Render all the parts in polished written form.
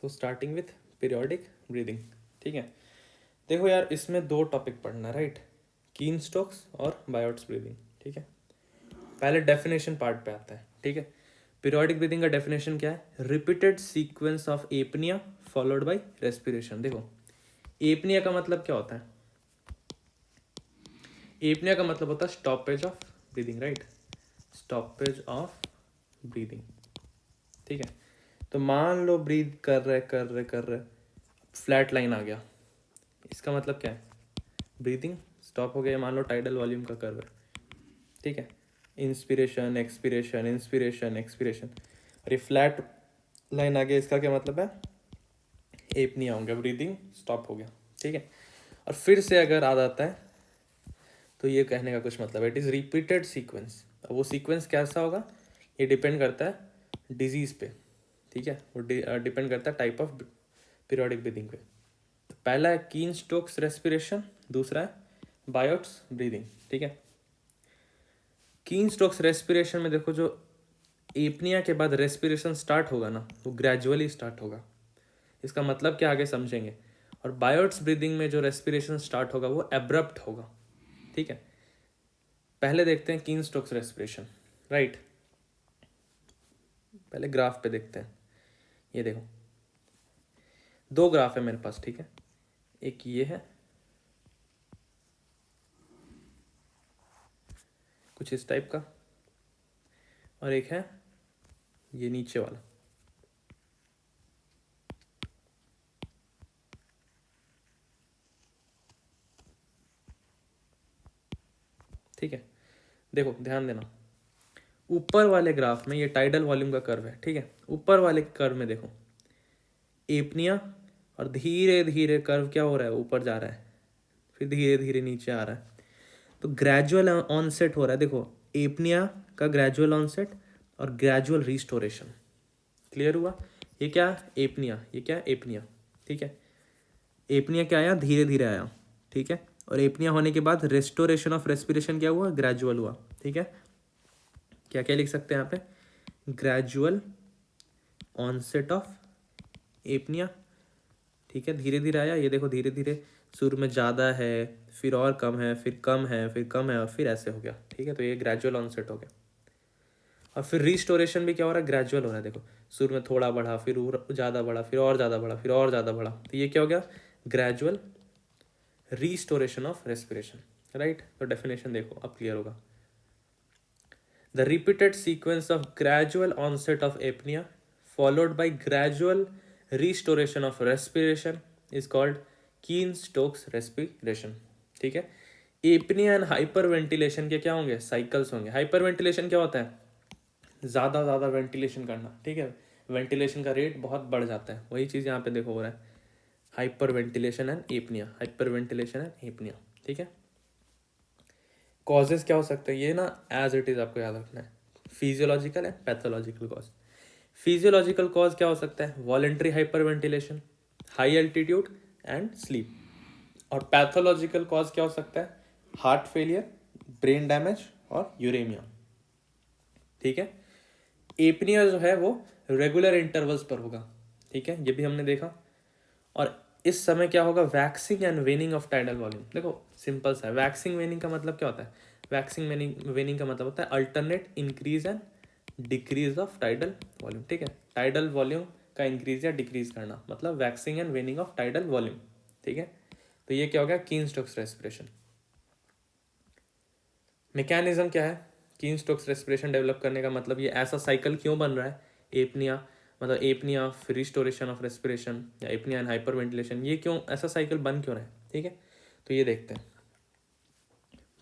So starting with periodic breathing. ठीक है, देखो यार इसमें दो टॉपिक पढ़ना, राइट, कीन स्टोक्स और बायोट्स ब्रीदिंग। ठीक है, पहले डेफिनेशन पार्ट पे आता है। ठीक है, पीरियोडिक ब्रीदिंग का डेफिनेशन क्या है? Repeated sequence of apnoea followed by respiration. देखो एपनिया का मतलब क्या होता है? एपनिया का मतलब होता है stoppage of breathing, right, stoppage of breathing. ठीक है, तो मान लो ब्रीद कर रहे फ्लैट लाइन आ गया, इसका मतलब क्या है? ब्रीदिंग स्टॉप हो गया। मान लो टाइडल वॉल्यूम का कर्व है, ठीक है, इंस्पिरेशन एक्सपिरेशन इंस्पिरेशन एक्सपिरेशन, और ये फ्लैट लाइन आ गया, इसका क्या मतलब है? एपनिया हो गया, ब्रीदिंग स्टॉप हो गया। ठीक है, और फिर से अगर आ जाता है तो ये कहने का कुछ मतलब है इट इज़ रिपीटेड सीक्वेंस। अब वो सीक्वेंस कैसा होगा ये डिपेंड करता है डिजीज़ पे। ठीक है, वो डिपेंड करता है टाइप ऑफ पीरियोडिक ब्रीदिंग पे। तो पहला है कीन स्टोक्स रेस्पिरेशन, दूसरा है बायोट्स ब्रीदिंग। ठीक है, कीन स्टोक्स रेस्पिरेशन में देखो जो एपनिया के बाद रेस्पिरेशन स्टार्ट होगा ना, वो ग्रेजुअली स्टार्ट होगा। इसका मतलब क्या आगे समझेंगे। और बायोट्स ब्रीदिंग में जो रेस्पिरेशन स्टार्ट होगा वो एब्रप्ट होगा। ठीक है, पहले देखते हैं कीन स्टोक्स रेस्पिरेशन, राइट, पहले ग्राफ पे देखते हैं। ये देखो दो ग्राफ है मेरे पास, ठीक है, एक ये है कुछ इस टाइप का, और एक है ये नीचे वाला। ठीक है, देखो ध्यान देना, ऊपर वाले ग्राफ में ये टाइडल वॉल्यूम का कर्व है। ठीक है, ऊपर वाले कर्व में देखो एपनिया, और धीरे धीरे कर्व क्या हो रहा है, ऊपर जा रहा है, फिर धीरे धीरे नीचे आ रहा है। तो ग्रेजुअल ऑनसेट हो रहा है। देखो एपनिया का ग्रेजुअल ऑनसेट और ग्रेजुअल रिस्टोरेशन। क्लियर हुआ? ये क्या एपनिया, ये क्या एपनिया। ठीक है, एपनिया क्या आया, धीरे धीरे आया। ठीक है, और एपनिया होने के बाद रेस्टोरेशन ऑफ रेस्पिरेशन क्या हुआ, ग्रेजुअल हुआ। ठीक है, क्या क्या लिख सकते हैं यहाँ पे? Gradual onset of apnoea. ठीक है, धीरे धीरे आया, ये देखो धीरे धीरे शुरू में ज़्यादा है, फिर और कम है, फिर कम है, फिर कम है, और फिर ऐसे हो गया। ठीक है, तो ये ग्रेजुअल ऑनसेट हो गया। और फिर रिस्टोरेशन भी क्या हो रहा है, ग्रेजुअल हो रहा है। देखो शुरू में थोड़ा बढ़ा, फिर ज़्यादा बढ़ा, फिर और ज़्यादा बढ़ा, फिर और ज़्यादा बढ़ा, तो ये क्या हो गया, gradual restoration of respiration. Right, तो डेफिनेशन देखो अब क्लियर होगा। The repeated sequence of gradual onset of apnoea followed by gradual restoration of respiration is called Cheyne Stokes respiration. ठीक है, एपनिया एंड हाइपर वेंटिलेशन के क्या होंगे, साइकिल्स होंगे। हाइपर वेंटिलेशन क्या होता है, ज़्यादा ज़्यादा वेंटिलेशन करना। ठीक है, वेंटिलेशन का रेट बहुत बढ़ जाता है, वही चीज़ यहाँ पे देखो हो रहा है, hyper ventilation and apnoea, hyper ventilation and apnoea. ठीक है, कॉजेज क्या हो सकते हैं ये ना एज इट इज़ आपको याद रखना है, physiological and pathological cause. Physiological cause क्या हो सकता है, voluntary hyper ventilation, high altitude and sleep. और पैथोलॉजिकल कॉज क्या हो सकता है, हार्ट फेलियर, ब्रेन डैमेज और यूरेमिया। ठीक है, एपनिया जो है वो रेगुलर इंटरवल्स पर होगा। ठीक है, ये भी हमने देखा। और इस समय क्या होगा, waxing and वेनिंग of tidal volume. देखो सिंपल सा है, वैक्सिंग वेनिंग का मतलब क्या होता है, वैक्सिंग वेनिंग का मतलब होता है alternate increase and decrease of tidal volume. ठीक है, टाइडल वॉल्यूम का इंक्रीज या डिक्रीज करना, मतलब waxing and वेनिंग of tidal volume. ठीक है, तो ये क्या हो गया, कीन स्टोक्स रेस्पिरेशन। मैकेनिज्म क्या है कीन स्टोक्स रेस्पिरेशन डेवलप करने का, मतलब ये ऐसा साइकिल क्यों बन रहा है, एपनिया मतलब एपनिया फिर रिस्टोरेशन ऑफ रेस्पिरेशन, या एपनिया एंड हाइपर वेंटिलेशन, ये क्यों ऐसा साइकिल बन क्यों रहा है। ठीक है, तो ये देखते हैं।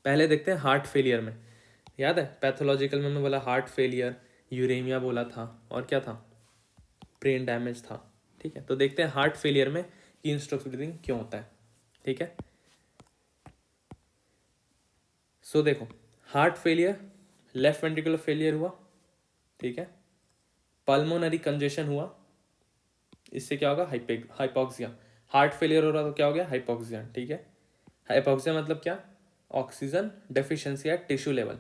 पहले देखते हैं हार्ट फेलियर में। याद है पैथोलॉजिकल में मैं बोला हार्ट फेलियर, यूरेमिया बोला था, और क्या था, ब्रेन डैमेज था। ठीक है, तो देखते हैं हार्ट फेलियर में कीन स्ट्रोक्स ब्रीदिंग क्यों होता है। ठीक है, सो देखो heart failure, left ventricular failure हुआ। ठीक है, पल्मोनरी कंजेशन हुआ, इससे क्या होगा, हाइपोक्सिया। हार्ट फेलियर हो रहा तो क्या हो गया, हाइपोक्सिया। ठीक है, हाइपोक्सिया मतलब क्या, oxygen deficiency at tissue level.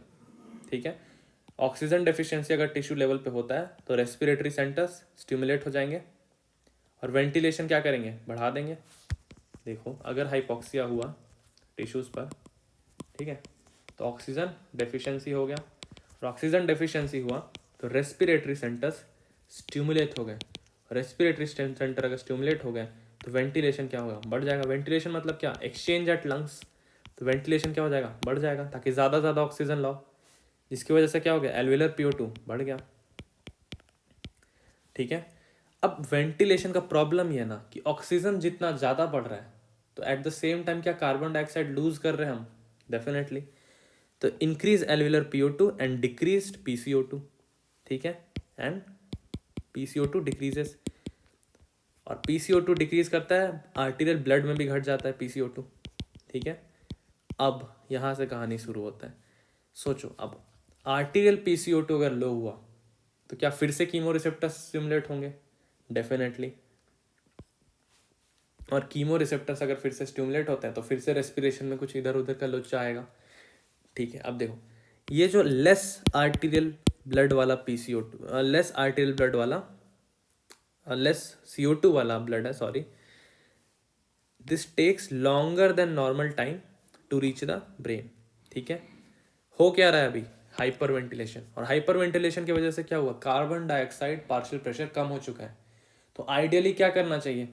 ठीक है, ऑक्सीजन डेफिशिएंसी अगर टिश्यू लेवल पे होता है तो रेस्पिरेटरी सेंटर्स स्टिमुलेट हो जाएंगे, और वेंटिलेशन क्या करेंगे, बढ़ा देंगे। देखो अगर हाइपोक्सिया हुआ टिश्यूज़ पर, ठीक है, तो ऑक्सीजन डेफिशिएंसी हो गया, और ऑक्सीजन डेफिशिएंसी हुआ तो रेस्पिरेटरी सेंटर्स स्टिमुलेट हो गए। रेस्पिरेटरी सेंटर अगर स्टिमुलेट हो गए तो वेंटिलेशन क्या होगा, बढ़ जाएगा। वेंटिलेशन मतलब क्या, एक्सचेंज एट लंग्स। तो वेंटिलेशन क्या हो जाएगा, बढ़ जाएगा, ताकि ज़्यादा ज़्यादा ऑक्सीजन लाओ, जिसकी वजह से क्या हो गया, एल्वेलर PO2 बढ़ गया। ठीक है, अब वेंटिलेशन का प्रॉब्लम ये है ना कि ऑक्सीजन जितना ज़्यादा बढ़ रहा है तो एट द सेम टाइम क्या कार्बन डाइऑक्साइड लूज कर रहे हैं हम, डेफिनेटली। तो increase alveolar PO2 and decrease PCO2, ठीक है, एंड PCO2 डिक्रीजेस, और PCO2 डिक्रीज करता है, आर्टीरियल ब्लड में भी घट जाता है PCO2, ठीक है। अब यहाँ से कहानी शुरू होता है। सोचो, अब आर्टीरियल PCO2 अगर लो हुआ तो क्या फिर से कीमो रिसेप्टर्स स्टिमुलेट होंगे, डेफिनेटली। और कीमो रिसेप्टर्स अगर फिर से स्टिमुलेट होते हैं तो फिर से रेस्पिरेशन में कुछ इधर उधर का लोचा आएगा, ठीक है। अब देखो, ये जो लेस आर्टीरियल ब्लड वाला PCO2, लेस आर्टीरियल ब्लड वाला, लेस CO2 वाला ब्लड है, sorry, this takes longer than normal time to reach the brain, ठीक है। हो क्या रहा है अभी, हाइपर वेंटिलेशन, और हाइपर वेंटिलेशन की वजह से क्या हुआ, कार्बन डाइऑक्साइड पार्शियल प्रेशर कम हो चुका है। तो आइडियली क्या करना चाहिए,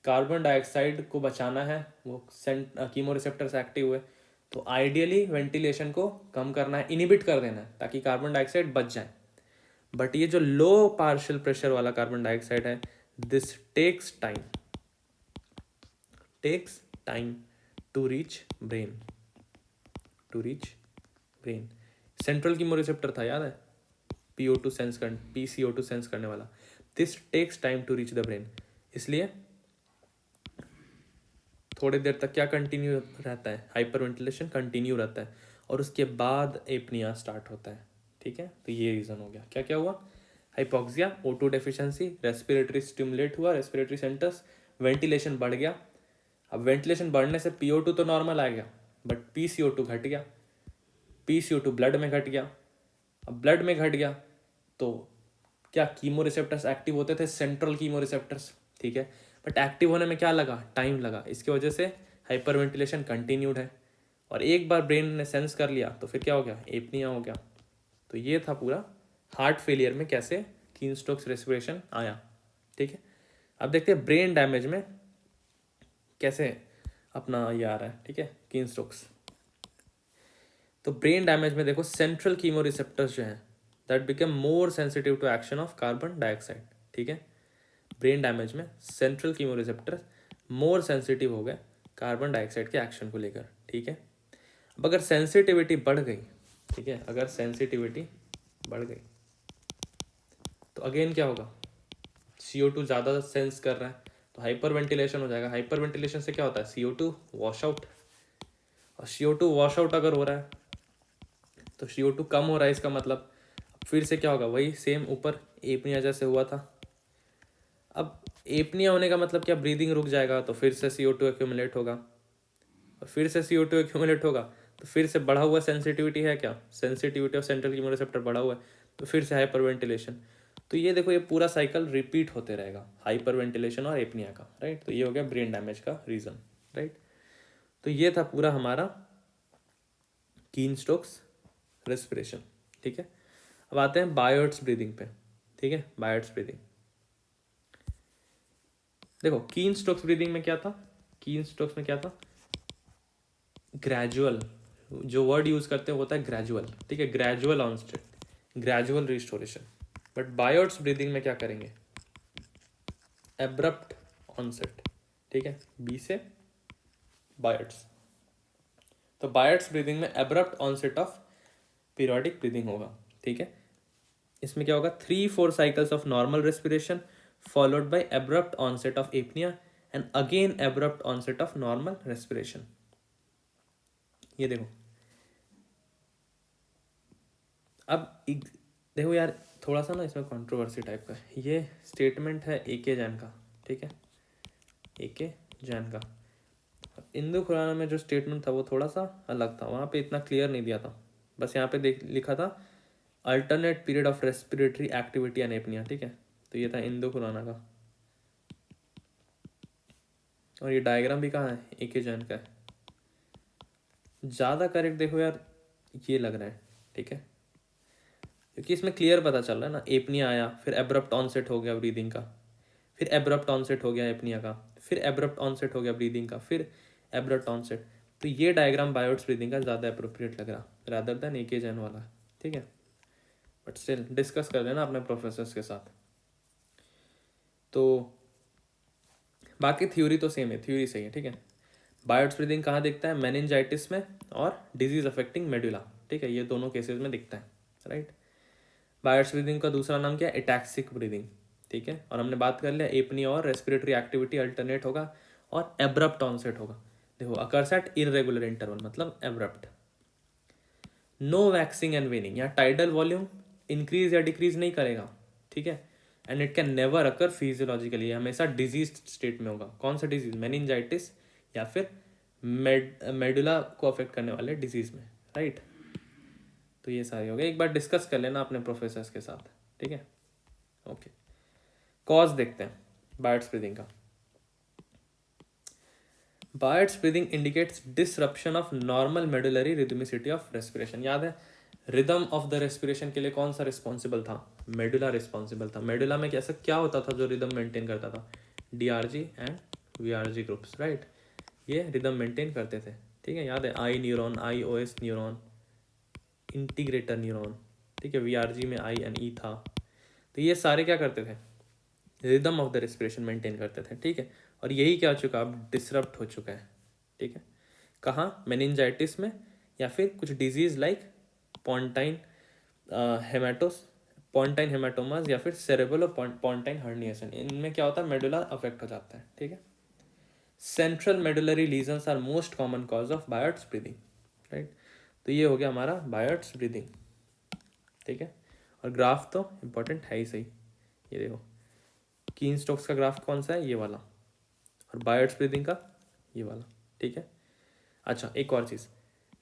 कार्बन डाइऑक्साइड को बचाना है, वो कीमो रिसेप्टर्स एक्टिव हुए तो आइडियली वेंटिलेशन को कम करना है, इनिबिट कर देना है, ताकि कार्बन डाइऑक्साइड बच जाए। बट ये जो लो पार्शियल प्रेशर वाला कार्बन डाइऑक्साइड है, this takes time to reach brain, central chemoreceptor था, याद है, PCO2 सेंस करने वाला। This takes time to reach the brain, इसलिए थोड़ी देर तक क्या कंटिन्यू रहता है, हाइपर वेंटिलेशन कंटिन्यू रहता है, और उसके बाद एपनिया स्टार्ट होता है, ठीक है। तो ये रीज़न हो गया, क्या क्या हुआ, hypoxia, O2 deficiency, respiratory stimulate हुआ, रेस्पिरेटरी सेंटर्स, वेंटिलेशन बढ़ गया। अब वेंटिलेशन बढ़ने से PO2 तो नॉर्मल आ गया, बट PCO2 घट गया, PCO2 ब्लड में घट गया। अब ब्लड में घट गया तो क्या कीमो रिसेप्टर्स एक्टिव होते थे, सेंट्रल कीमो रिसेप्टर्स, ठीक है, बट एक्टिव होने में क्या लगा, टाइम लगा। इसकी वजह से हाइपर वेंटिलेशन कंटिन्यूड है, और एक बार ब्रेन ने सेंस कर लिया तो फिर क्या हो गया, एपनिया हो गया। तो ये था पूरा हार्ट फेलियर में कैसे कीन स्ट्रोक्स रेस्पिरेशन आया, ठीक है। अब देखते हैं ब्रेन डैमेज में कैसे अपना ये आ रहा है, ठीक है, कीन स्ट्रोक्स। तो ब्रेन डैमेज में देखो, सेंट्रल कीमो रिसेप्टर्स जो हैं that become more sensitive to action of carbon dioxide, ठीक है। ब्रेन डैमेज में central chemoreceptors more sensitive हो गए कार्बन डाइऑक्साइड के एक्शन को लेकर, ठीक है। अब अगर सेंसिटिविटी बढ़ गई, ठीक है, अगर सेंसिटिविटी बढ़ गई तो अगेन क्या होगा, CO2 ज़्यादा सेंस कर रहा है तो हाइपर वेंटिलेशन हो जाएगा। हाइपर वेंटिलेशन से क्या होता है, CO2 वॉश आउट, और CO2 वॉश आउट अगर हो रहा है तो CO2 कम हो रहा है, इसका मतलब फिर से क्या होगा, वही सेम ऊपर एपनिया जैसे हुआ था। अब एपनिया होने का मतलब क्या, ब्रीदिंग रुक जाएगा तो फिर से CO2 एक्यूमुलेट होगा, और फिर से CO2 एक्यूमुलेट होगा तो फिर से बढ़ा हुआ सेंसिटिविटी है, क्या सेंसिटिविटी ऑफ सेंट्रल कीमोरिसेप्टर बढ़ा हुआ है तो फिर से हाइपर वेंटिलेशन। तो ये देखो, ये पूरा साइकिल रिपीट होते रहेगा, हाइपर वेंटिलेशन और एपनिया का, राइट। तो ये हो गया ब्रेन डैमेज का रीज़न, राइट। तो ये था पूरा हमारा कीन स्टोक्स रेस्पिरेशन, ठीक है। अब आते हैं बायोट्स ब्रीदिंग पे, ठीक है। बायोट्स ब्रीदिंग देखो, कीन स्टोक्स ब्रीदिंग में क्या था, कीन स्टोक्स में क्या था, ग्रेजुअल, जो वर्ड यूज करते हैं होता है ग्रेजुअल, ठीक है, gradual onset, gradual restoration. But Biot's breathing में क्या करेंगे, एब्रप्ट ऑनसेट, ठीक है, बी से बायोट्स। तो बायोट्स ब्रीदिंग में abrupt onset of periodic breathing होगा, ठीक है। इसमें क्या होगा, 3-4 cycles of normal respiration followed by abrupt onset of apnoea and again abrupt onset of normal respiration. ये देखो, अब देखो यार, थोड़ा सा ना इसमें कंट्रोवर्सी टाइप का ये स्टेटमेंट है AK जैन का, ठीक है, AK जैन का। इंदु खुराना में जो स्टेटमेंट था वो थोड़ा सा अलग था, वहाँ पे इतना क्लियर नहीं दिया था, बस यहाँ पे देख लिखा था alternate period of respiratory activity and apnoea, ठीक है। तो ये था इंदु खुराना का, और ये डायग्राम भी कहाँ है, एक ही जन का है। ज़्यादा करेक्ट देखो यार ये लग रहा है, ठीक है, क्योंकि इसमें क्लियर पता चल रहा है ना, एपनिया आया, फिर एब्रप्ट ऑनसेट हो गया ब्रीदिंग का, फिर एब्रप्ट ऑनसेट हो गया एपनिया का, फिर एब्रप्ट ऑनसेट हो गया ब्रीदिंग का, फिर एब्रप्ट ऑनसेट। तो ये डायग्राम बायोट्स ब्रीदिंग का ज़्यादा अप्रोप्रिएट लग रहा रादर देन एक जन वाला, ठीक है। बट स्टिल डिस्कस कर लेना अपने प्रोफेसर्स के साथ। तो बाकी थ्योरी तो सेम है, थ्योरी सही है, ठीक है। बायोट्स ब्रीदिंग कहाँ दिखता है, मेनिंजाइटिस में और डिजीज अफेक्टिंग मेडुला, ठीक है, ये दोनों केसेस में दिखता है, राइट। बायोट्स ब्रीदिंग का दूसरा नाम क्या है, एटैक्सिक ब्रीदिंग, ठीक है। और हमने बात कर लिया एपनिया और रेस्पिरेटरी एक्टिविटी अल्टरनेट होगा और एब्रप्ट ऑनसेट होगा। देखो अकर्स एट इरेगुलर इंटरवल मतलब abrupt. No waxing and waning, या टाइडल वॉल्यूम इंक्रीज या डिक्रीज नहीं करेगा, ठीक है। And it can never occur physiologically, हमेशा डिजीज स्टेट में होगा। कौन सा डिजीज, मेनिंजाइटिस या फिर मेडुला को अफेक्ट करने वाले डिजीज में, राइट। तो ये सारे हो गए, एक बार डिस्कस कर लेना अपने प्रोफेसर्स के साथ, ठीक है। ओके, कॉज देखते हैं बायोट्स ब्रीदिंग का। Biot's breathing indicates disruption of normal medullary rhythmicity of respiration. याद है रिदम ऑफ द रेस्पिरेशन के लिए कौन सा रिस्पॉन्सिबल था, मेडुला रिस्पॉन्सिबल था। मेडुला में कैसा क्या होता था जो रिदम मेंटेन करता था, DRG and VRG groups, right, ये रिदम मेंटेन करते थे, ठीक है। याद है I neuron, I O S neuron, integrator neuron, ठीक है, वीआरजी में आई एन ई था। तो ये सारे क्या करते थे, rhythm of the respiration maintain करते थे, ठीक है। और यही क्या हो चुका, अब डिसरप्ट हो चुका है, ठीक है। कहाँ, मेनिंजाइटिस में या फिर कुछ डिजीज लाइक पॉन्टाइन हेमाटोस, पॉन्टाइन हेमाटोमास या फिर सेरेब्रो पॉन्टाइन हर्निएशन, इनमें क्या होता है, मेडुला अफेक्ट हो जाता है, ठीक है। Central medullary lesions are most common cause of Biot's breathing, right. तो ये हो गया हमारा बायोट्स ब्रीदिंग, ठीक है। और ग्राफ तो इम्पोर्टेंट है ही सही, ये देखो कीन स्टोक्स का ग्राफ कौन सा है, ये वाला, और बायोट्स ब्रीदिंग का ये वाला, ठीक है। अच्छा एक और चीज़,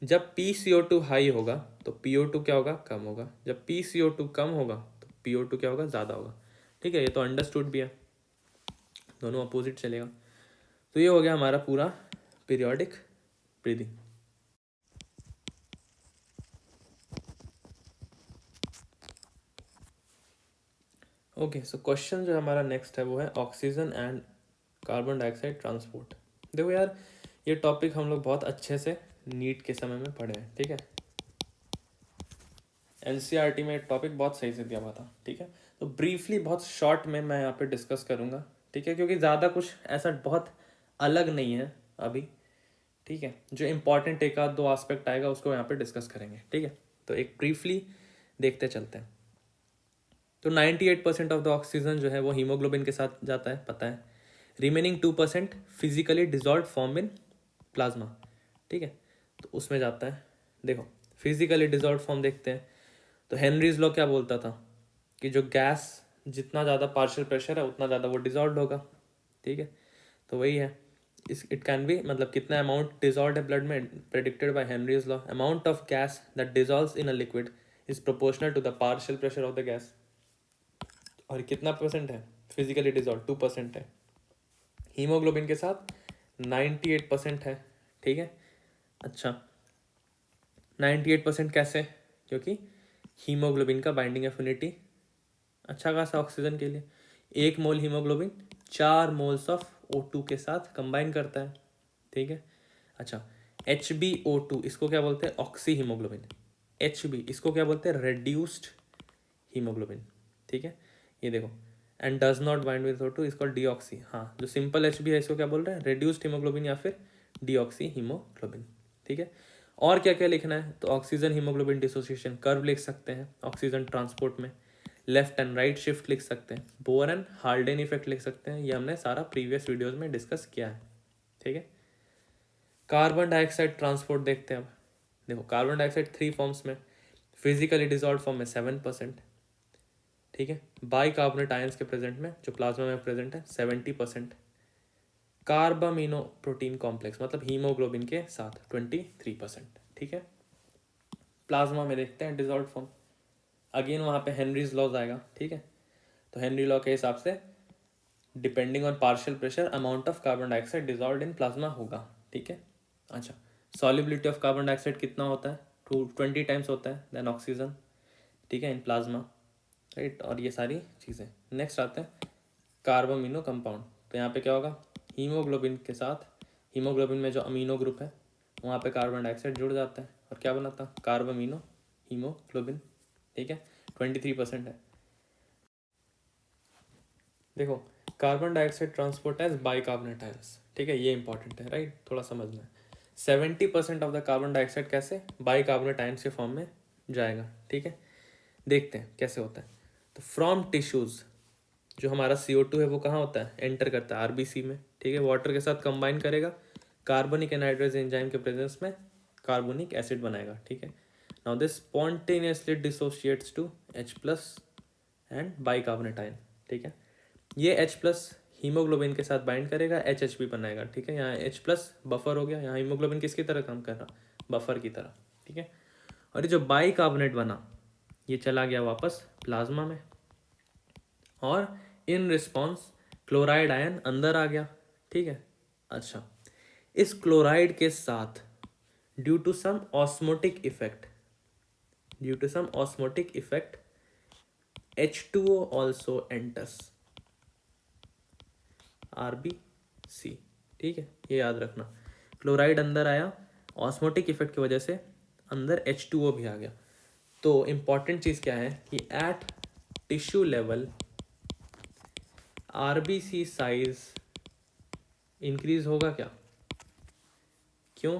जब PCO2 हाई होगा तो PO2 क्या होगा, कम होगा। जब PCO2 कम होगा तो PO2 क्या होगा, ज़्यादा होगा, ठीक है। ये तो अंडरस्टूड भी है, दोनों अपोजिट चलेगा। तो ये हो गया हमारा पूरा periodic breathing. Okay, so question जो हमारा नेक्स्ट है वो है oxygen and carbon dioxide transport. देखो यार ये टॉपिक हम लोग बहुत अच्छे से नीट के समय में पढ़े हैं, ठीक है। NCERT में टॉपिक बहुत सही से दिया हुआ था, ठीक है। तो ब्रीफली बहुत शॉर्ट में मैं यहाँ पे डिस्कस करूँगा, ठीक है, क्योंकि ज़्यादा कुछ ऐसा बहुत अलग नहीं है अभी, ठीक है। जो इम्पोर्टेंट एक आध दो एस्पेक्ट आएगा उसको यहाँ पे डिस्कस करेंगे, ठीक है। तो एक ब्रीफली देखते चलते हैं। तो 98% ऑफ द ऑक्सीजन जो है वो हीमोग्लोबिन के साथ जाता है, पता है। Remaining 2% physically dissolve form in plasma, ठीक है, तो उसमें जाता है। देखो फिजिकली डिजॉल्व फॉर्म देखते हैं, तो हेनरीज लॉ क्या बोलता था कि जो गैस जितना ज़्यादा पार्शियल प्रेशर है उतना ज़्यादा वो डिजॉल्व होगा, ठीक है। तो वही है, इस इट कैन बी मतलब कितना अमाउंट डिजॉल्व है ब्लड में, predicted by Henry's law, amount of gas that dissolves in a liquid is proportional to the partial pressure of the gas. और कितना परसेंट है फिजिकली डिजॉल्व, 2% है। हीमोग्लोबिन के साथ 98% है, ठीक है। अच्छा 98% कैसे, क्योंकि हीमोग्लोबिन का बाइंडिंग एफिनिटी अच्छा खासा ऑक्सीजन के लिए, 1 मोल हीमोग्लोबिन 4 मोल्स ऑफ O2 के साथ कंबाइन करता है, ठीक है। अच्छा HbO2 इसको क्या बोलते हैं, ऑक्सी हीमोग्लोबिन। HB इसको क्या बोलते हैं, रेड्यूस्ड हीमोग्लोबिन, ठीक है। ये देखो and does not bind with O2 इसको डीऑक्सी, हाँ जो सिंपल HB है इसको क्या बोल रहे हैं, रेड्यूस्ड हीमोग्लोबिन या फिर डीऑक्सी हीमोग्लोबिन, ठीक है। और क्या क्या लिखना है, तो ऑक्सीजन हीमोग्लोबिन डिसोसिएशन कर्व लिख सकते हैं, ऑक्सीजन ट्रांसपोर्ट में लेफ्ट एंड राइट शिफ्ट लिख सकते हैं, बोर एंड हार्डेन इफेक्ट लिख सकते हैं, ये हमने सारा प्रीवियस वीडियोस में डिस्कस किया है, ठीक है। कार्बन डाइऑक्साइड ट्रांसपोर्ट देखते हैं अब। देखो कार्बन डाइऑक्साइड 3 फॉर्म्स में, फिजिकली डिजॉल्व फॉर्म में 7%, ठीक है। बाइकार्बोनेट आयंस के प्रेजेंट में जो प्लाज्मा में प्रेजेंट है 70%, कार्बामिनो प्रोटीन कॉम्प्लेक्स मतलब हीमोग्लोबिन के साथ 23%, ठीक है। प्लाज्मा में देखते हैं डिजॉल्व फॉर्म, अगेन वहाँ पे हेनरीज लॉज आएगा, ठीक है। तो हेनरी लॉ के हिसाब से depending on partial pressure amount of carbon dioxide dissolve in plasma होगा, ठीक है। अच्छा, सॉल्युबिलिटी ऑफ कार्बन डाइऑक्साइड कितना होता है? 20 टाइम्स होता है देन ऑक्सीजन, ठीक है, इन प्लाज्मा, राइट। और ये सारी चीज़ें। नेक्स्ट आते हैं कार्बामिनो कंपाउंड। तो यहाँ पे क्या होगा, हीमोग्लोबिन के साथ, हीमोग्लोबिन में जो अमीनो ग्रुप है वहाँ पे कार्बन डाइऑक्साइड जुड़ जाता है और क्या बनाता है, कार्बामिनो हीमोग्लोबिन, ठीक है। 23% है। देखो, carbon dioxide transport as bicarbonate ions, ठीक है, ये इंपॉर्टेंट है, राइट, थोड़ा समझना है। 70% ऑफ द कार्बन डाइऑक्साइड कैसे बाइकार्बोनेट आयंस के फॉर्म में जाएगा, ठीक है। देखते हैं कैसे होता है। तो फ्रॉम टिश्यूज, जो हमारा CO2 है वो कहाँ होता है, एंटर करता है आरबीसी में, ठीक है, वाटर के साथ कंबाइन करेगा, कार्बनिक एनहाइड्रेज एंजाइम के प्रेजेंस में कार्बोनिक एसिड बनाएगा, ठीक है। Now this spontaneously dissociates to H+ and bicarbonate ion, ठीक है। ये H+ हीमोग्लोबिन के साथ बाइंड करेगा, HH भी बनाएगा, ठीक है। यहाँ H+ बफर हो गया, यहाँ हीमोग्लोबिन किसकी तरह काम कर रहा, बफर की तरह, ठीक है। और ये जो बाइकार्बोनेट बना ये चला गया वापस प्लाज्मा में, और इन रिस्पॉन्स क्लोराइड आयन अंदर आ गया, ठीक है। अच्छा, इस क्लोराइड के साथ due to some osmotic effect, due to some osmotic effect H2O also enters RBC, ठीक है, ये याद रखना। क्लोराइड अंदर आया, ऑस्मोटिक इफेक्ट की वजह से अंदर H2O भी आ गया। तो इम्पॉर्टेंट चीज़ क्या है कि at tissue level RBC size increase होगा क्या, क्यों,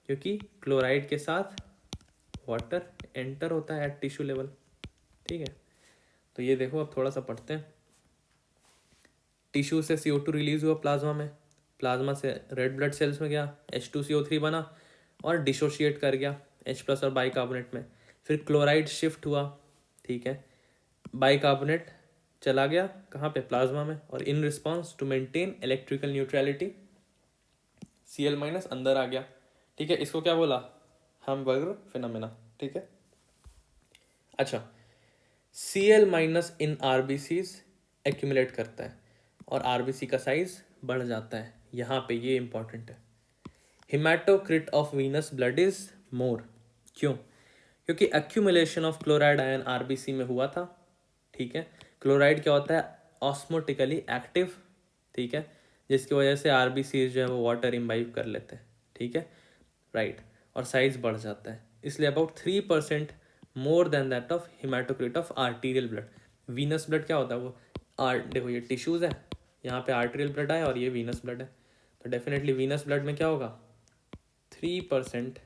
क्योंकि क्लोराइड के साथ वाटर एंटर होता है एट टिश्यू लेवल, ठीक है। तो ये देखो, अब थोड़ा सा पढ़ते हैं। टिश्यू से CO2 रिलीज हुआ प्लाज्मा में, प्लाज्मा से रेड ब्लड सेल्स में गया, H2CO3 बना और डिसोशिएट कर गया H+ और बाइकार्बोनेट में। फिर क्लोराइड शिफ्ट हुआ, ठीक है, बाइकार्बोनेट चला गया कहाँ पे, प्लाज्मा में, और in response to maintain electrical neutrality Cl- अंदर आ गया, ठीक है। इसको क्या बोला, हैम्बर्गर फिनोमेना, ठीक है। अच्छा, Cl- इन RBCs एक्यूमुलेट करता है और RBC का साइज बढ़ जाता है। यहाँ पे ये इंपॉर्टेंट है, haematocrit of venous blood is more, क्यों, क्योंकि accumulation of chloride ion RBC में हुआ था, ठीक है। क्लोराइड क्या होता है, ऑस्मोटिकली एक्टिव, ठीक है, जिसकी वजह से RBC जो है वो वाटर इम्बाइब कर लेते हैं, ठीक है, राइट, और साइज बढ़ जाता है। इसलिए about 3% more than that of haematocrit of arterial blood. Venous blood क्या होता है, वो देखो ये टिश्यूज है, यहाँ पे आर्टीरियल ब्लड है और ये वीनस ब्लड है, तो डेफिनेटली वीनस ब्लड में क्या होगा, 3%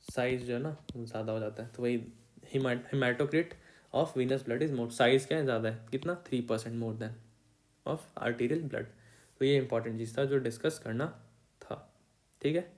साइज जो है ना ज़्यादा हो जाता है। तो वही haematocrit of venous blood is more, size क्या है, ज़्यादा है, कितना, 3% more than of arterial blood. तो ये इंपॉर्टेंट चीज़ था जो डिस्कस करना था, ठीक है।